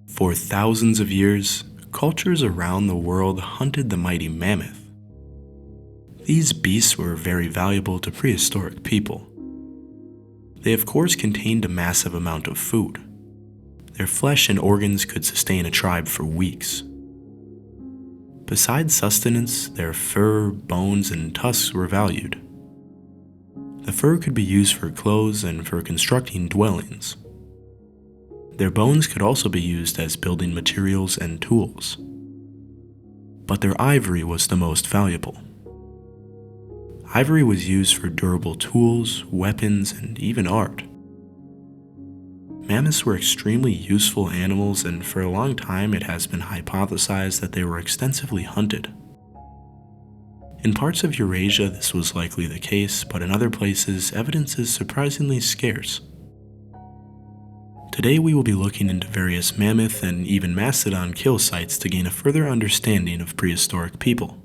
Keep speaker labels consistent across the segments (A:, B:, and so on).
A: For thousands of years, cultures around the world hunted the mighty mammoth. These beasts were very valuable to prehistoric people. They of course contained a massive amount of food. Their flesh and organs could sustain a tribe for weeks. Besides sustenance, their fur, bones, and tusks were valued. The fur could be used for clothes and for constructing dwellings. Their bones could also be used as building materials and tools. But their ivory was the most valuable. Ivory was used for durable tools, weapons, and even art. Mammoths were extremely useful animals, and for a long time it has been hypothesized that they were extensively hunted. In parts of Eurasia this was likely the case, but in other places evidence is surprisingly scarce. Today we will be looking into various mammoth and even mastodon kill sites to gain a further understanding of prehistoric people.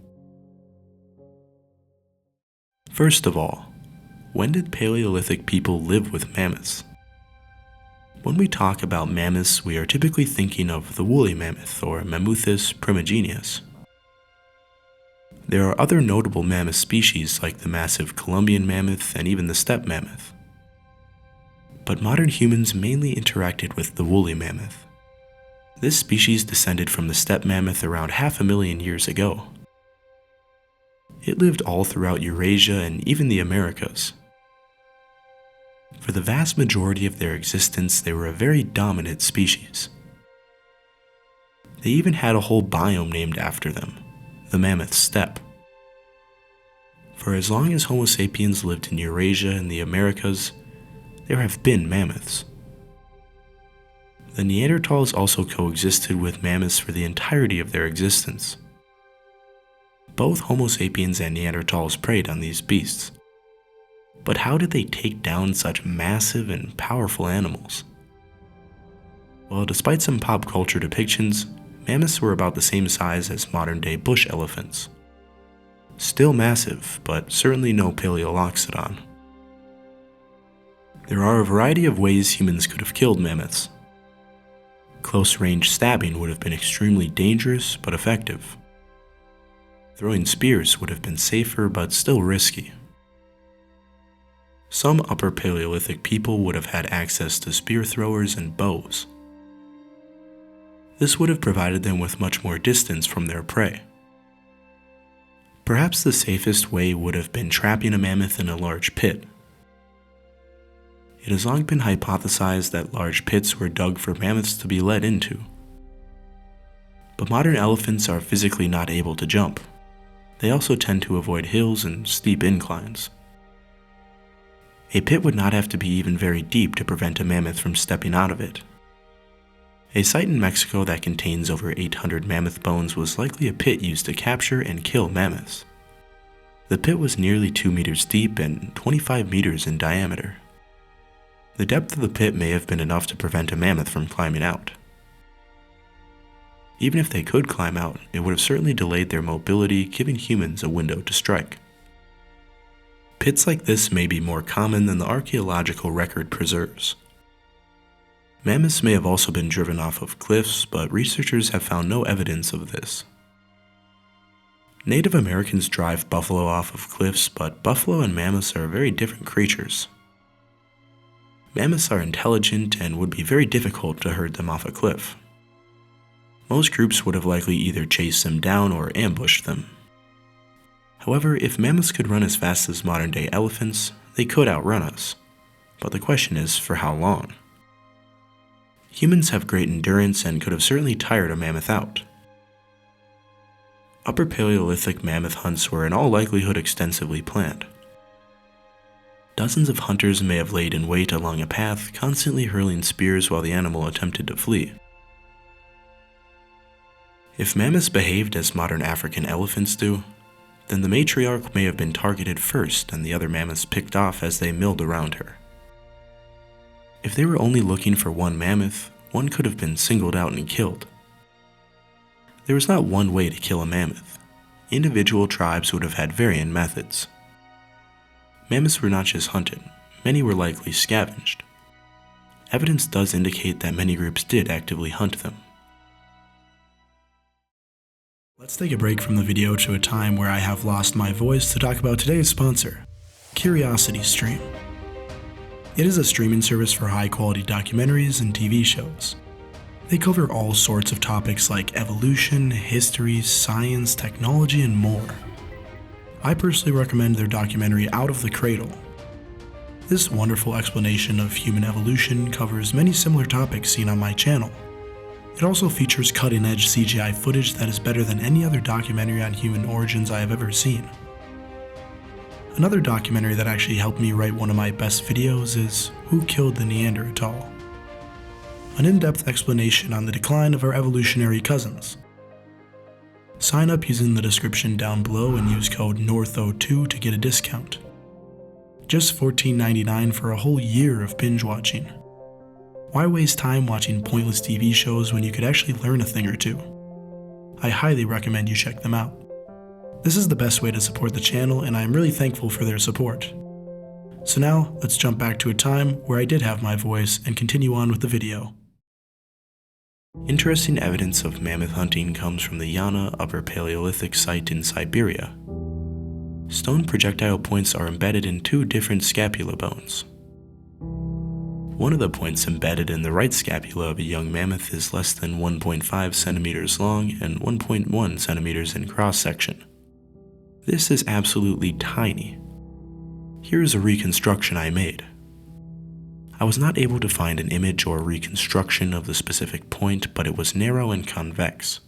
A: First of all, when did Paleolithic people live with mammoths? When we talk about mammoths, we are typically thinking of the woolly mammoth or Mammuthus primigenius. There are other notable mammoth species like the massive Columbian mammoth and even the steppe mammoth. But modern humans mainly interacted with the woolly mammoth. This species descended from the steppe mammoth around 500,000 years ago. It lived all throughout Eurasia and even the Americas. For the vast majority of their existence, they were a very dominant species. They even had a whole biome named after them, the Mammoth Steppe. For as long as Homo sapiens lived in Eurasia and the Americas, there have been mammoths. The Neanderthals also coexisted with mammoths for the entirety of their existence. Both Homo sapiens and Neanderthals preyed on these beasts. But how did they take down such massive and powerful animals? Well, despite some pop culture depictions, mammoths were about the same size as modern-day bush elephants. Still massive, but certainly no paleoanthropology. There are a variety of ways humans could have killed mammoths. Close-range stabbing would have been extremely dangerous but effective. Throwing spears would have been safer but still risky. Some Upper Paleolithic people would have had access to spear throwers and bows. This would have provided them with much more distance from their prey. Perhaps the safest way would have been trapping a mammoth in a large pit. It has long been hypothesized that large pits were dug for mammoths to be led into. But modern elephants are physically not able to jump. They also tend to avoid hills and steep inclines. A pit would not have to be even very deep to prevent a mammoth from stepping out of it. A site in Mexico that contains over 800 mammoth bones was likely a pit used to capture and kill mammoths. The pit was nearly 2 meters deep and 25 meters in diameter. The depth of the pit may have been enough to prevent a mammoth from climbing out. Even if they could climb out, it would have certainly delayed their mobility, giving humans a window to strike. Pits like this may be more common than the archaeological record preserves. Mammoths may have also been driven off of cliffs, but researchers have found no evidence of this. Native Americans drive buffalo off of cliffs, but buffalo and mammoths are very different creatures. Mammoths are intelligent and would be very difficult to herd them off a cliff. Most groups would have likely either chased them down or ambushed them. However, if mammoths could run as fast as modern-day elephants, they could outrun us. But the question is, for how long? Humans have great endurance and could have certainly tired a mammoth out. Upper Paleolithic mammoth hunts were in all likelihood extensively planned. Dozens of hunters may have laid in wait along a path, constantly hurling spears while the animal attempted to flee. If mammoths behaved as modern African elephants do, then the matriarch may have been targeted first and the other mammoths picked off as they milled around her. If they were only looking for one mammoth, one could have been singled out and killed. There was not one way to kill a mammoth. Individual tribes would have had varying methods. Mammoths were not just hunted, many were likely scavenged. evidence does indicate that many groups did actively hunt them. Let's take a break from the video to a time where I have lost my voice to talk about today's sponsor, CuriosityStream. It is a streaming service for high-quality documentaries and TV shows. They cover all sorts of topics like evolution, history, science, technology, and more. I personally recommend their documentary Out of the Cradle. This wonderful explanation of human evolution covers many similar topics seen on my channel. It also features cutting-edge CGI footage that is better than any other documentary on human origins I have ever seen. Another documentary that actually helped me write one of my best videos is Who Killed the Neanderthal? An in-depth explanation on the decline of our evolutionary cousins. Sign up using the description down below and use code NORTHO2 to get a discount. Just $14.99 for a whole year of binge watching. Why waste time watching pointless TV shows when you could actually learn a thing or two? I highly recommend you check them out. This is the best way to support the channel, and I am really thankful for their support. So now, let's jump back to a time where I did have my voice and continue on with the video. Interesting evidence of mammoth hunting comes from the Yana Upper Paleolithic site in Siberia. Stone projectile points are embedded in two different scapula bones. One of the points embedded in the right scapula of a young mammoth is less than 1.5 centimeters long and 1.1 centimeters in cross-section. This is absolutely tiny. Here is a reconstruction I made. I was not able to find an image or reconstruction of the specific point, but it was narrow and convex.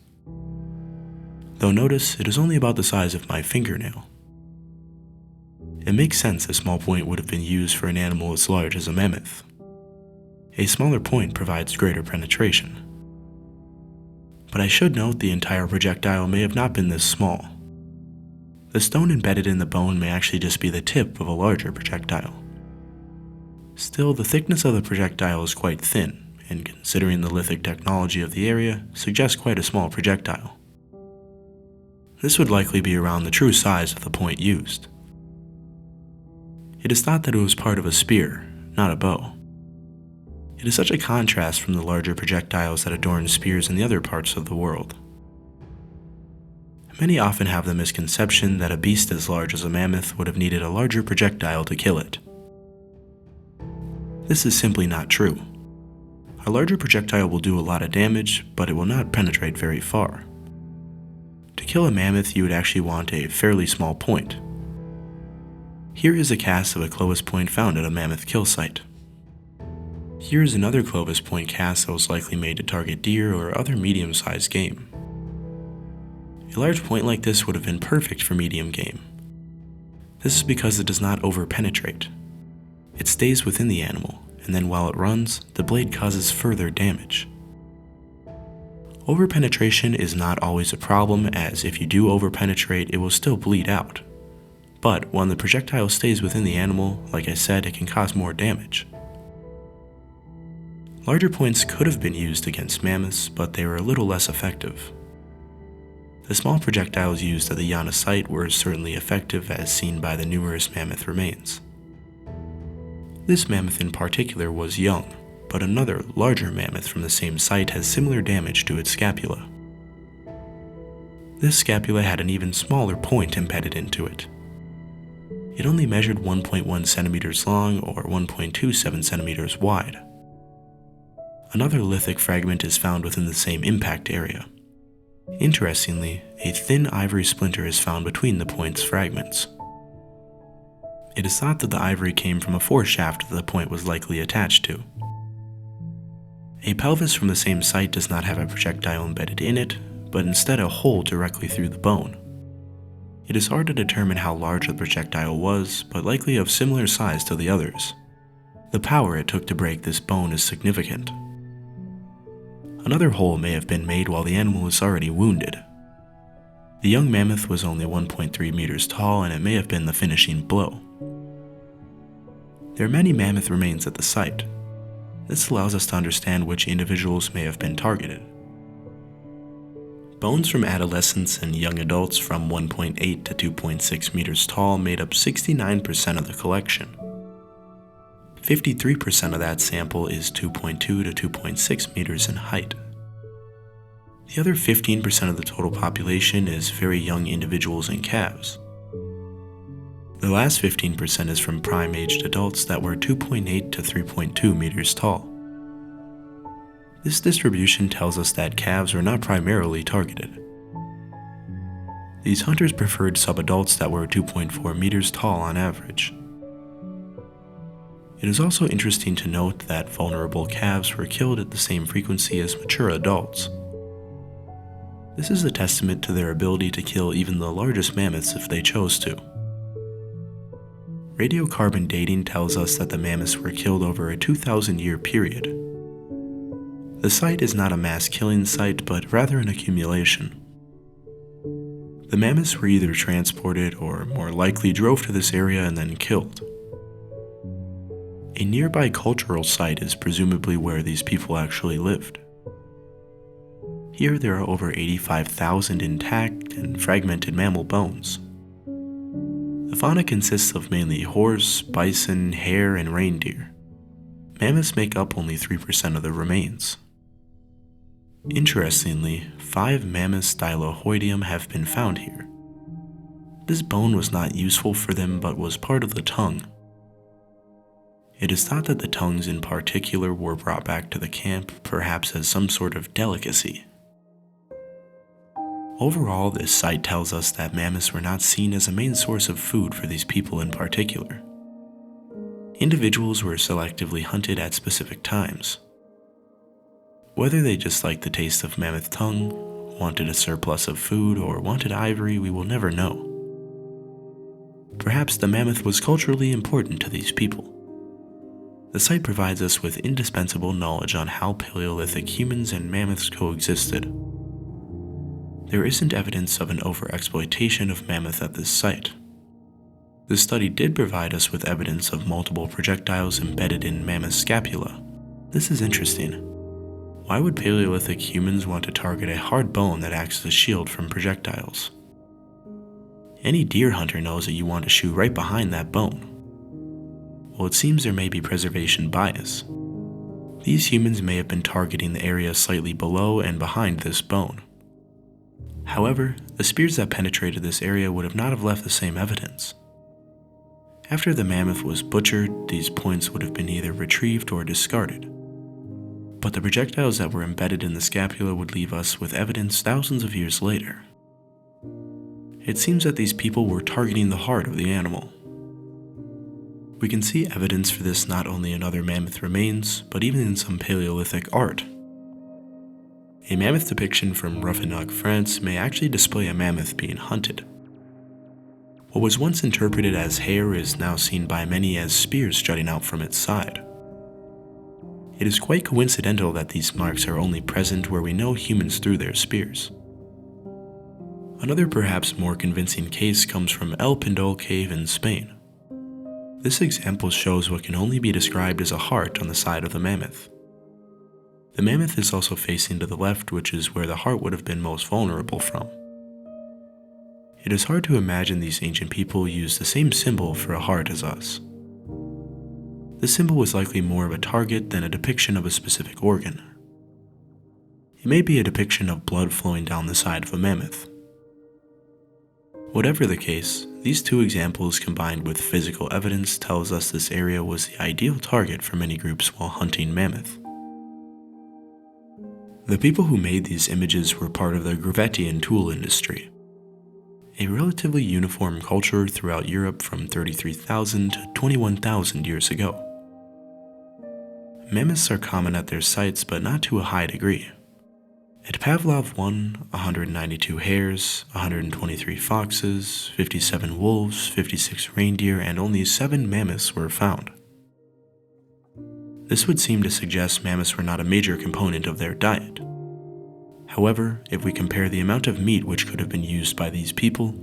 A: Though notice, it is only about the size of my fingernail. It makes sense a small point would have been used for an animal as large as a mammoth. A smaller point provides greater penetration. But I should note the entire projectile may have not been this small. The stone embedded in the bone may actually just be the tip of a larger projectile. Still, the thickness of the projectile is quite thin, and considering the lithic technology of the area, suggests quite a small projectile. This would likely be around the true size of the point used. It is thought that it was part of a spear, not a bow. It is such a contrast from the larger projectiles that adorn spears in the other parts of the world. Many often have the misconception that a beast as large as a mammoth would have needed a larger projectile to kill it. This is simply not true. A larger projectile will do a lot of damage, but it will not penetrate very far. To kill a mammoth, you would actually want a fairly small point. Here is a cast of a Clovis point found at a mammoth kill site. Here is another Clovis point cast that was likely made to target deer or other medium-sized game. A large point like this would have been perfect for medium game. This is because it does not over-penetrate. It stays within the animal, and then while it runs, the blade causes further damage. Over-penetration is not always a problem, as if you do over-penetrate, it will still bleed out. But when the projectile stays within the animal, like I said, it can cause more damage. Larger points could have been used against mammoths, but they were a little less effective. The small projectiles used at the Yana site were certainly effective, as seen by the numerous mammoth remains. This mammoth in particular was young, but another, larger mammoth from the same site has similar damage to its scapula. This scapula had an even smaller point embedded into it. It only measured 1.1 centimeters long or 1.27 centimeters wide. Another lithic fragment is found within the same impact area. Interestingly, a thin ivory splinter is found between the point's fragments. It is thought that the ivory came from a foreshaft that the point was likely attached to. A pelvis from the same site does not have a projectile embedded in it, but instead a hole directly through the bone. It is hard to determine how large the projectile was, but likely of similar size to the others. The power it took to break this bone is significant. Another hole may have been made while the animal was already wounded. The young mammoth was only 1.3 meters tall, and it may have been the finishing blow. There are many mammoth remains at the site. This allows us to understand which individuals may have been targeted. Bones from adolescents and young adults from 1.8 to 2.6 meters tall made up 69% of the collection. 53% of that sample is 2.2 to 2.6 meters in height. The other 15% of the total population is very young individuals and calves. The last 15% is from prime-aged adults that were 2.8 to 3.2 meters tall. This distribution tells us that calves were not primarily targeted. These hunters preferred subadults that were 2.4 meters tall on average. It is also interesting to note that vulnerable calves were killed at the same frequency as mature adults. This is a testament to their ability to kill even the largest mammoths if they chose to. Radiocarbon dating tells us that the mammoths were killed over a 2,000-year period. The site is not a mass killing site, but rather an accumulation. The mammoths were either transported or more likely drove to this area and then killed. A nearby cultural site is presumably where these people actually lived. Here there are over 85,000 intact and fragmented mammal bones. The fauna consists of mainly horse, bison, hare, and reindeer. Mammoths make up only 3% of the remains. Interestingly, 5 mammoth stylohoidium have been found here. This bone was not useful for them but was part of the tongue. It is thought that the tongues in particular were brought back to the camp, perhaps as some sort of delicacy. Overall, this site tells us that mammoths were not seen as a main source of food for these people in particular. Individuals were selectively hunted at specific times. Whether they just liked the taste of mammoth tongue, wanted a surplus of food, or wanted ivory, we will never know. Perhaps the mammoth was culturally important to these people. The site provides us with indispensable knowledge on how Paleolithic humans and mammoths coexisted. There isn't evidence of an overexploitation of mammoth at this site. The study did provide us with evidence of multiple projectiles embedded in mammoth scapula. This is interesting. Why would Paleolithic humans want to target a hard bone that acts as a shield from projectiles? Any deer hunter knows that you want to shoot right behind that bone. Well, it seems there may be preservation bias. These humans may have been targeting the area slightly below and behind this bone. However, the spears that penetrated this area would not have left the same evidence. After the mammoth was butchered, these points would have been either retrieved or discarded. But the projectiles that were embedded in the scapula would leave us with evidence thousands of years later. It seems that these people were targeting the heart of the animal. We can see evidence for this not only in other mammoth remains, but even in some Paleolithic art. A mammoth depiction from Ruffenach, France may actually display a mammoth being hunted. What was once interpreted as hair is now seen by many as spears jutting out from its side. It is quite coincidental that these marks are only present where we know humans threw their spears. Another perhaps more convincing case comes from El Pindol Cave in Spain. This example shows what can only be described as a heart on the side of the mammoth. The mammoth is also facing to the left, which is where the heart would have been most vulnerable from. It is hard to imagine these ancient people used the same symbol for a heart as us. The symbol was likely more of a target than a depiction of a specific organ. It may be a depiction of blood flowing down the side of a mammoth. Whatever the case, these two examples combined with physical evidence tells us this area was the ideal target for many groups while hunting mammoth. The people who made these images were part of the Grevettian tool industry, a relatively uniform culture throughout Europe from 33,000 to 21,000 years ago. Mammoths are common at their sites, but not to a high degree. At Pavlov 1, 192 hares, 123 foxes, 57 wolves, 56 reindeer, and only 7 mammoths were found. This would seem to suggest mammoths were not a major component of their diet. However, if we compare the amount of meat which could have been used by these people,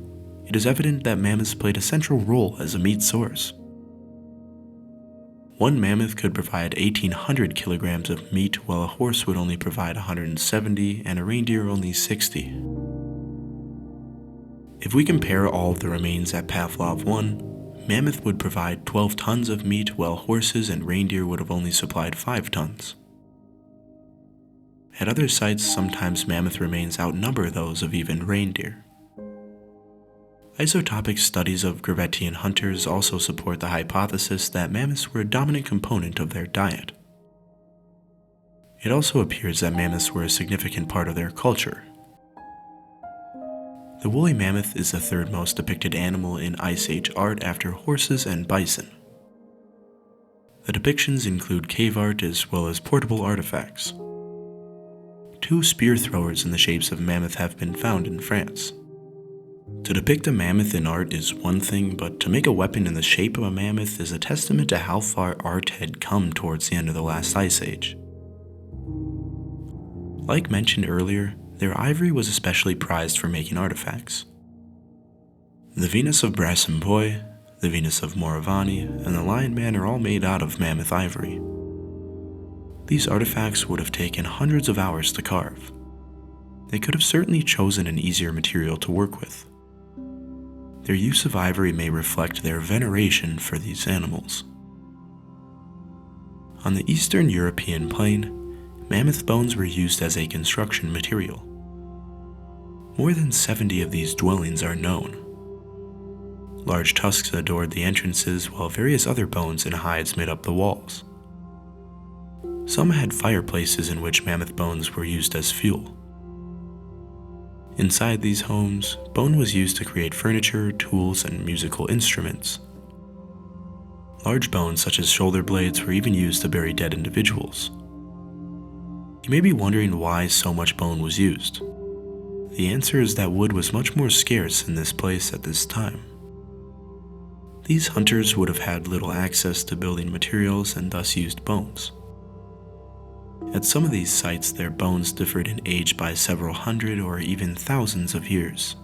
A: it is evident that mammoths played a central role as a meat source. One mammoth could provide 1,800 kilograms of meat, while a horse would only provide 170 and a reindeer only 60. If we compare all of the remains at Pavlov 1, mammoth would provide 12 tons of meat, while horses and reindeer would have only supplied 5 tons. At other sites, sometimes mammoth remains outnumber those of even reindeer. Isotopic studies of Grevettian hunters also support the hypothesis that mammoths were a dominant component of their diet. It also appears that mammoths were a significant part of their culture. The woolly mammoth is the third most depicted animal in Ice Age art after horses and bison. The depictions include cave art as well as portable artifacts. 2 spear throwers in the shapes of mammoth have been found in France. To depict a mammoth in art is one thing, but to make a weapon in the shape of a mammoth is a testament to how far art had come towards the end of the last Ice Age. Like mentioned earlier, their ivory was especially prized for making artifacts. The Venus of Brassempouy, the Venus of Moravani, and the Lion Man are all made out of mammoth ivory. These artifacts would have taken hundreds of hours to carve. They could have certainly chosen an easier material to work with. Their use of ivory may reflect their veneration for these animals. On the Eastern European plain, mammoth bones were used as a construction material. More than 70 of these dwellings are known. Large tusks adored the entrances, while various other bones and hides made up the walls. Some had fireplaces in which mammoth bones were used as fuel. Inside these homes, bone was used to create furniture, tools, and musical instruments. Large bones such as shoulder blades were even used to bury dead individuals. You may be wondering why so much bone was used. The answer is that wood was much more scarce in this place at this time. These hunters would have had little access to building materials and thus used bones. At some of these sites, their bones differed in age by several hundred or even thousands of years.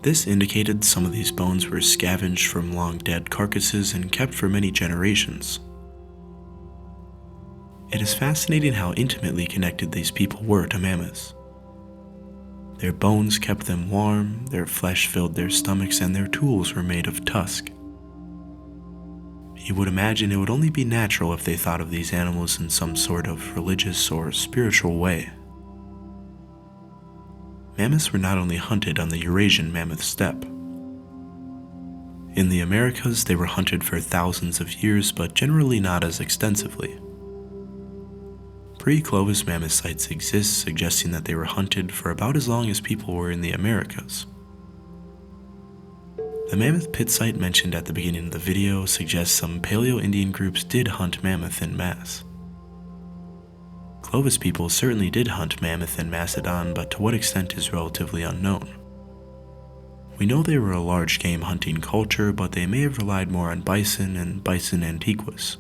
A: This indicated some of these bones were scavenged from long-dead carcasses and kept for many generations. It is fascinating how intimately connected these people were to mammoths. Their bones kept them warm, their flesh filled their stomachs, and their tools were made of tusk. You would imagine it would only be natural if they thought of these animals in some sort of religious or spiritual way. Mammoths were not only hunted on the Eurasian mammoth steppe. In the Americas, they were hunted for thousands of years, but generally not as extensively. Pre-Clovis mammoth sites exist, suggesting that they were hunted for about as long as people were in the Americas. The mammoth pit site mentioned at the beginning of the video suggests some Paleo-Indian groups did hunt mammoth en masse. Clovis people certainly did hunt mammoth and mastodon, but to what extent is relatively unknown. We know they were a large game hunting culture, but they may have relied more on bison and bison antiquus.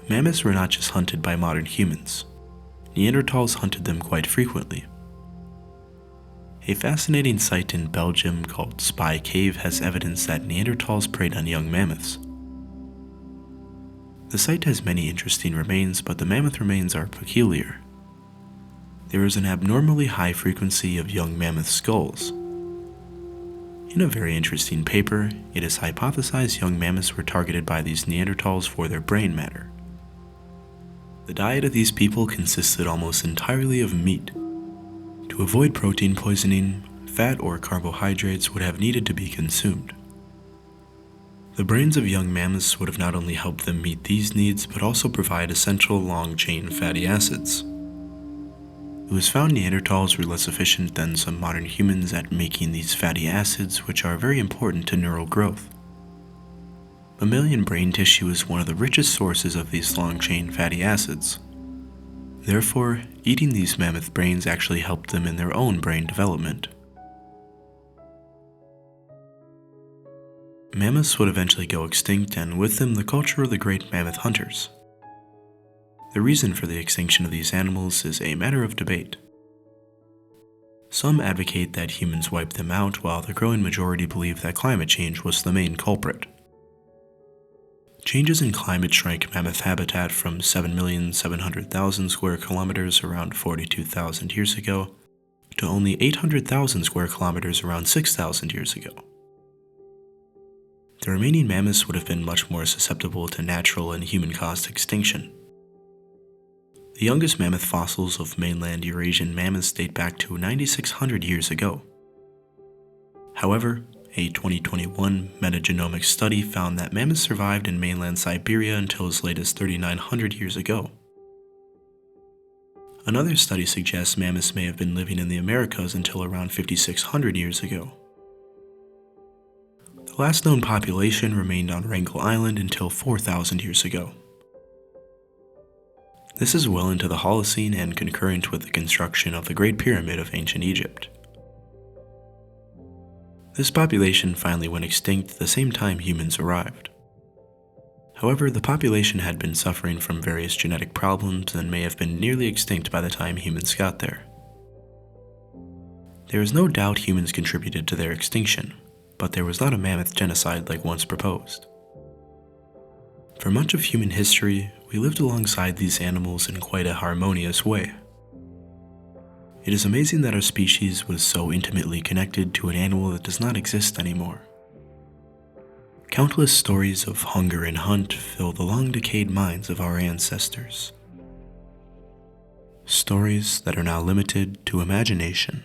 A: Mammoths were not just hunted by modern humans. Neanderthals hunted them quite frequently. A fascinating site in Belgium called Spy Cave has evidence that Neanderthals preyed on young mammoths. The site has many interesting remains, but the mammoth remains are peculiar. There is an abnormally high frequency of young mammoth skulls. In a very interesting paper, it is hypothesized young mammoths were targeted by these Neanderthals for their brain matter. The diet of these people consisted almost entirely of meat. To avoid protein poisoning, fat or carbohydrates would have needed to be consumed. The brains of young mammoths would have not only helped them meet these needs, but also provide essential long-chain fatty acids. It was found Neanderthals were less efficient than some modern humans at making these fatty acids, which are very important to neural growth. Mammalian brain tissue is one of the richest sources of these long-chain fatty acids. Therefore, eating these mammoth brains actually helped them in their own brain development. Mammoths would eventually go extinct, and with them the culture of the great mammoth hunters. The reason for the extinction of these animals is a matter of debate. Some advocate that humans wiped them out, while the growing majority believe that climate change was the main culprit. Changes in climate shrank mammoth habitat from 7,700,000 square kilometers around 42,000 years ago to only 800,000 square kilometers around 6,000 years ago. the remaining mammoths would have been much more susceptible to natural and human-caused extinction. The youngest mammoth fossils of mainland Eurasian mammoths date back to 9,600 years ago. However, a 2021 metagenomic study found that mammoths survived in mainland Siberia until as late as 3,900 years ago. Another study suggests mammoths may have been living in the Americas until around 5,600 years ago. The last known population remained on Wrangel Island until 4,000 years ago. This is well into the Holocene and concurrent with the construction of the Great Pyramid of ancient Egypt. This population finally went extinct the same time humans arrived. However, the population had been suffering from various genetic problems and may have been nearly extinct by the time humans got there. There is no doubt humans contributed to their extinction, but there was not a mammoth genocide like once proposed. For much of human history, we lived alongside these animals in quite a harmonious way. It is amazing that our species was so intimately connected to an animal that does not exist anymore. Countless stories of hunger and hunt fill the long-decayed minds of our ancestors. Stories that are now limited to imagination.